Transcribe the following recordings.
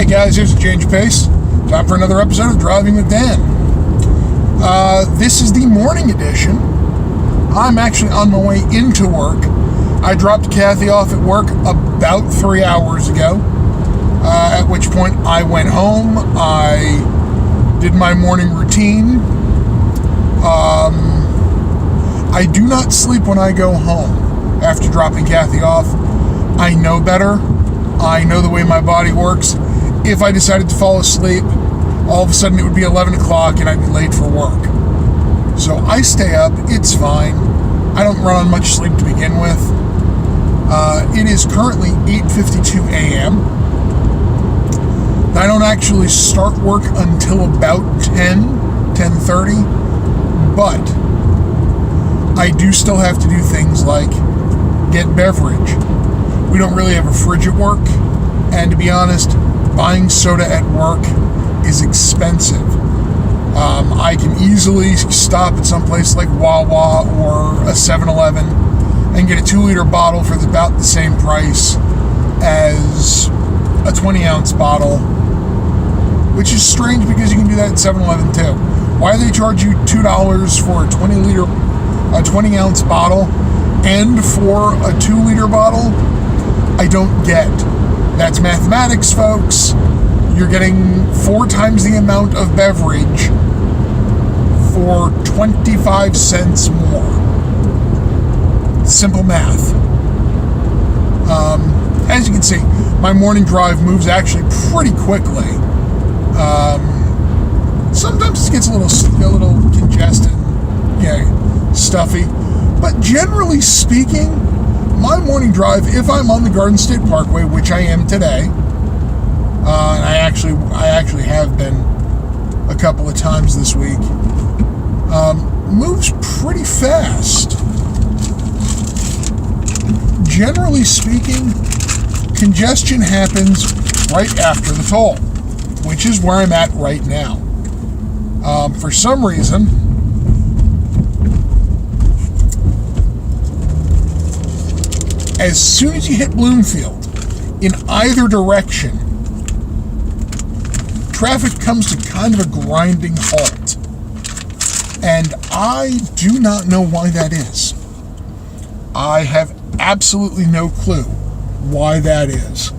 guys, here's a change of pace. Time for another episode of Driving with Dan. This is the morning edition. I'm actually on my way into work. I dropped Kathy off at work about 3 hours ago, at which point I went home. I did my morning routine. I do not sleep when I go home after dropping Kathy off. I know better. I know the way my body works. If I decided to fall asleep, all of a sudden it would be 11 o'clock and I'd be late for work. So I stay up. It's fine. I don't run on much sleep to begin with. It is currently 8:52 a.m. I don't actually start work until about 10:30, but I do still have to do things like get beverage. We don't really have a fridge at work, and to be honest, buying soda at work is expensive. I can easily stop at some place like Wawa or a 7-Eleven and get a 2-liter bottle for about the same price as a 20-ounce bottle, which is strange because you can do that at 7-Eleven too. Why do they charge you $2 for a 20-ounce bottle and for a 2-liter bottle? I don't get. That's mathematics, folks. You're getting 4 times the amount of beverage for 25 cents more. Simple math. As you can see, my morning drive moves actually pretty quickly. Sometimes it gets a little congested, stuffy. But generally speaking, my morning drive, if I'm on the Garden State Parkway, which I am today, and I actually have been a couple of times this week, moves pretty fast. Generally speaking, congestion happens right after the toll, which is where I'm at right now. For some reason, as soon as you hit Bloomfield, in either direction, traffic comes to kind of a grinding halt. And I do not know why that is. I have absolutely no clue why that is.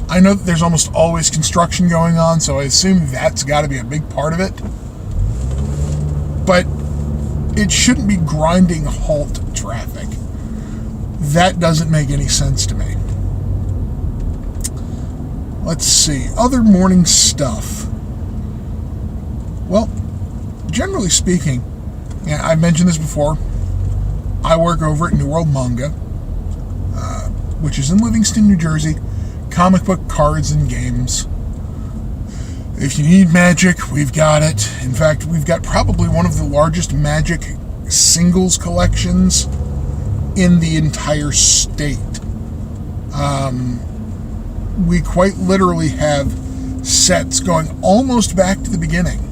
I know that there's almost always construction going on, so I assume that's got to be a big part of it. But it shouldn't be grinding halt traffic. That doesn't make any sense to me. Let's see. Other morning stuff. Well, generally speaking, I've mentioned this before. I work over at New World Manga, which is in Livingston, New Jersey. Comic book, cards, and games. If you need magic, we've got it. In fact, we've got probably one of the largest magic singles collections in the entire state. We quite literally have sets going almost back to the beginning.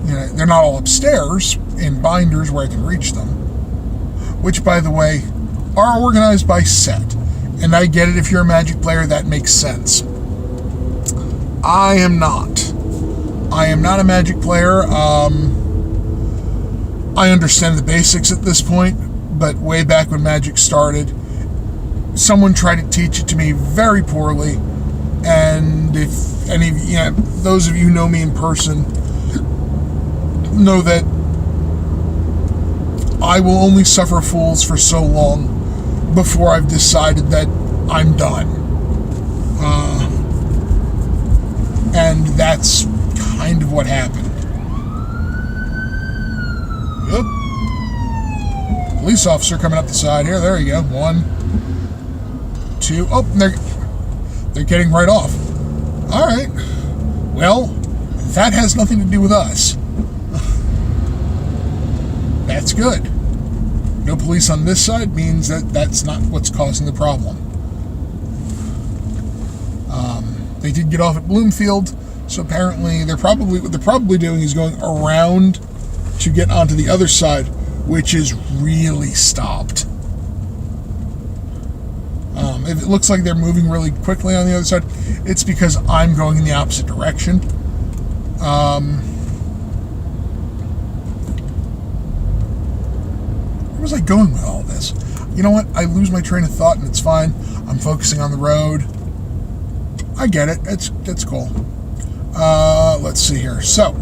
They're not all upstairs in binders where I can reach them, which, by the way, are organized by set. And I get it, if you're a Magic player, that makes sense. I am not. I am not a Magic player. I understand the basics at this point, but way back when Magic started, someone tried to teach it to me very poorly. And if any of those of you who know me in person know that I will only suffer fools for so long before I've decided that I'm done. And that's kind of what happened. Oop. Police officer coming up the side here. There you go. 1, 2. Oh, they're getting right off. All right. Well, that has nothing to do with us. That's good. No police on this side means that that's not what's causing the problem. They did get off at Bloomfield, so apparently what they're probably doing is going around to get onto the other side, which is really stopped. If it looks like they're moving really quickly on the other side, it's because I'm going in the opposite direction. Where was I going with all this? You know what? I lose my train of thought, and it's fine. I'm focusing on the road. I get it. That's cool. Let's see here. So,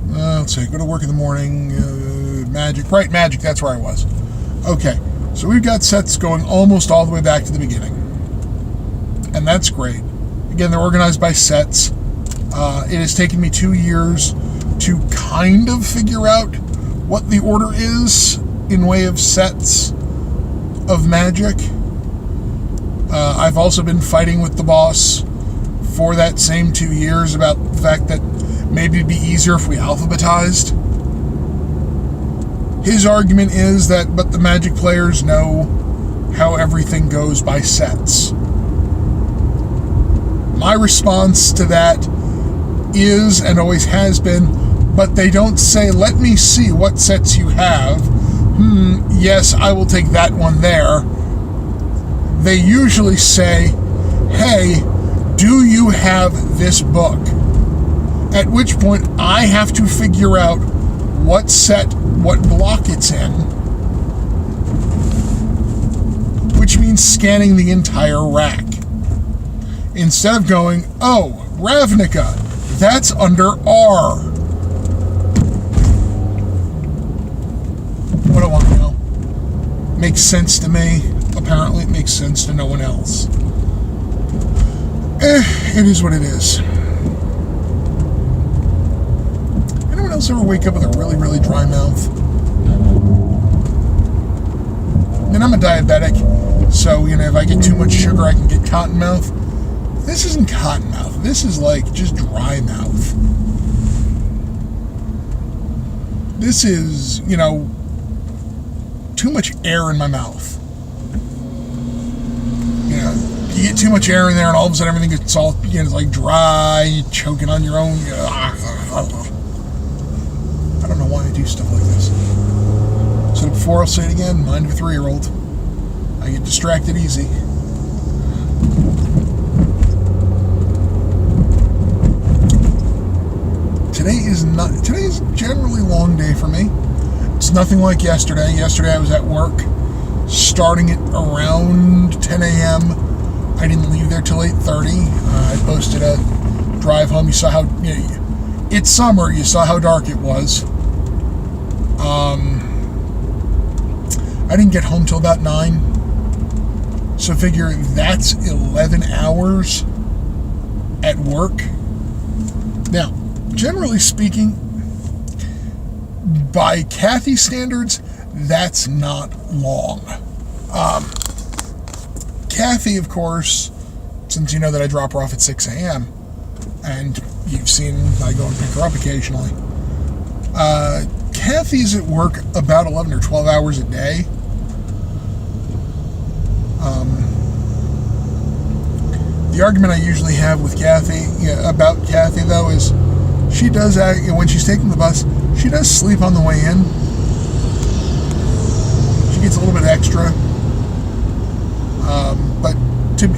let's see. Go to work in the morning. Magic. Right, Magic. That's where I was. Okay. So we've got sets going almost all the way back to the beginning. And that's great. Again, they're organized by sets. It has taken me 2 years to kind of figure out what the order is in way of sets of Magic. I've also been fighting with the boss for that same 2 years about the fact that maybe it'd be easier if we alphabetized. His argument is that, but the Magic players know how everything goes by sets. My response to that is, and always has been, but they don't say, let me see what sets you have. Yes, I will take that one there. They usually say, hey, do you have this book? At which point I have to figure out what set, what block it's in, which means scanning the entire rack. Instead of going, oh, Ravnica, that's under R. What do I want to know? Makes sense to me. Apparently it makes sense to no one else. It is what it is. Anyone else ever wake up with a really, really dry mouth? I mean, I'm a diabetic, so, if I get too much sugar, I can get cotton mouth. This isn't cotton mouth. This is like just dry mouth. This is, too much air in my mouth. You get too much air in there, and all of a sudden everything gets all, it's like dry, you're choking on your own. I don't know why I do stuff like this. So before I'll say it again, mind of a 3-year-old. I get distracted easy. Today is generally a long day for me. It's nothing like yesterday. Yesterday I was at work, starting at around 10 a.m. I didn't leave there till 8:30. I posted a drive home. You saw how, it's summer. You saw how dark it was. I didn't get home till about 9. So figure that's 11 hours at work. Now, generally speaking, by Kathy standards, that's not long. Kathy, of course, since you know that I drop her off at 6 a.m., and you've seen I go and pick her up occasionally, Kathy's at work about 11 or 12 hours a day. The argument I usually have with Kathy, about Kathy, though, is she does, when she's taking the bus, she does sleep on the way in. She gets a little bit extra.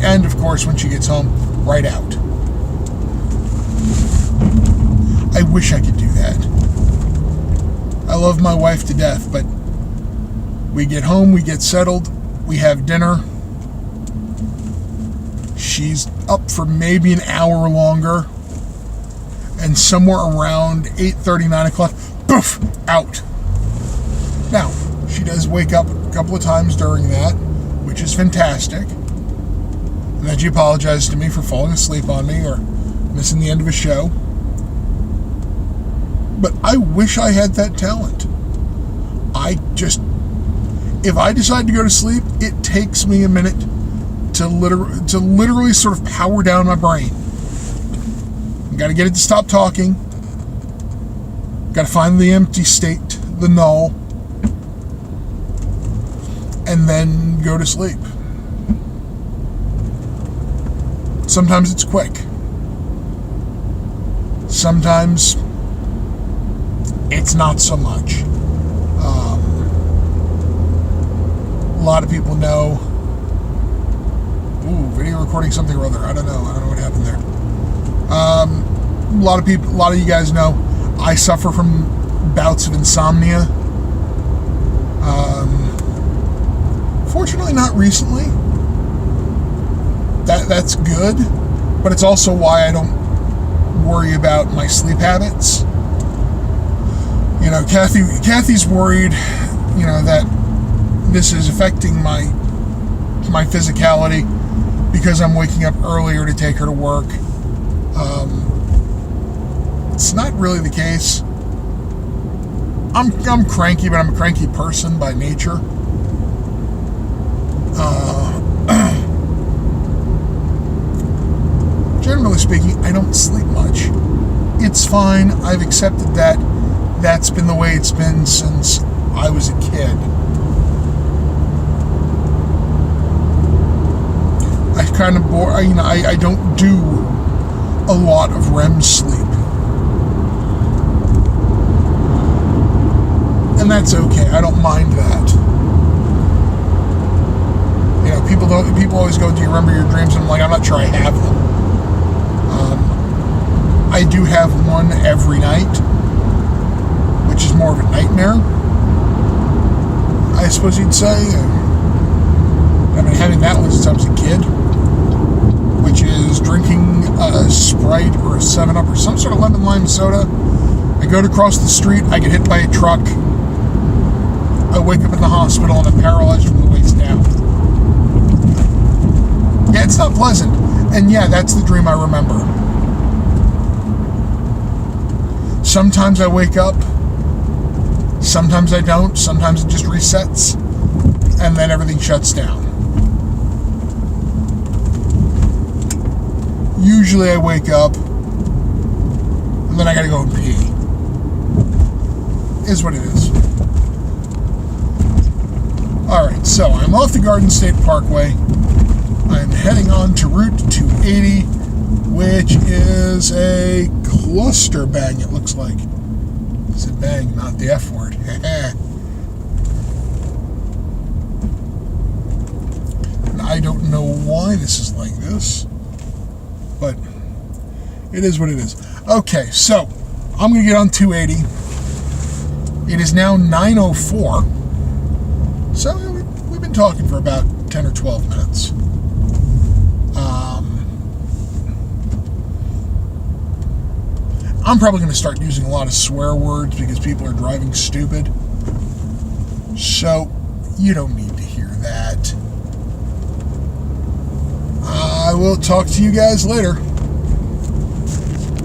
And of course, when she gets home, right out. I wish I could do that. I love my wife to death, but we get home, we get settled, we have dinner. She's up for maybe an hour longer, and somewhere around 8:30, 9 o'clock, poof, out. Now, she does wake up a couple of times during that, which is fantastic. And then she apologizes to me for falling asleep on me or missing the end of a show. But I wish I had that talent. If I decide to go to sleep, it takes me a minute to literally sort of power down my brain. Got to get it to stop talking. Got to find the empty state, the null, and then go to sleep. Sometimes it's quick. Sometimes it's not so much. lot of people know. Ooh, video recording something or other. I don't know what happened there. A lot of you guys know I suffer from bouts of insomnia. Fortunately, not recently. That's good, but it's also why I don't worry about my sleep habits. You know, Kathy's worried, you know, that this is affecting my physicality because I'm waking up earlier to take her to work. It's not really the case. I'm cranky, but I'm a cranky person by nature. Generally speaking, I don't sleep much. It's fine. I've accepted that. That's been the way it's been since I was a kid. I don't do a lot of REM sleep. And that's okay. I don't mind that. You know, people always go, do you remember your dreams? And I'm like, I'm not sure I have them. I do have one every night, which is more of a nightmare, I suppose you'd say. I've been having that one since I was a kid, which is drinking a Sprite or a 7-Up or some sort of lemon lime soda. I go to cross the street, I get hit by a truck, I wake up in the hospital and I'm paralyzed from the waist down. Yeah, it's not pleasant. And yeah, that's the dream I remember. Sometimes I wake up, sometimes I don't, sometimes it just resets, and then everything shuts down. Usually I wake up, and then I gotta go and pee. Is what it is. Alright, so I'm off the Garden State Parkway. I'm heading on to Route 280, which is a cluster bang, it looks like. It's a bang, not the F word. And I don't know why this is like this, but it is what it is. Okay, so I'm going to get on 280. It is now 9:04. So we've been talking for about 10 or 12 minutes. I'm probably going to start using a lot of swear words because people are driving stupid. So you don't need to hear that. I will talk to you guys later.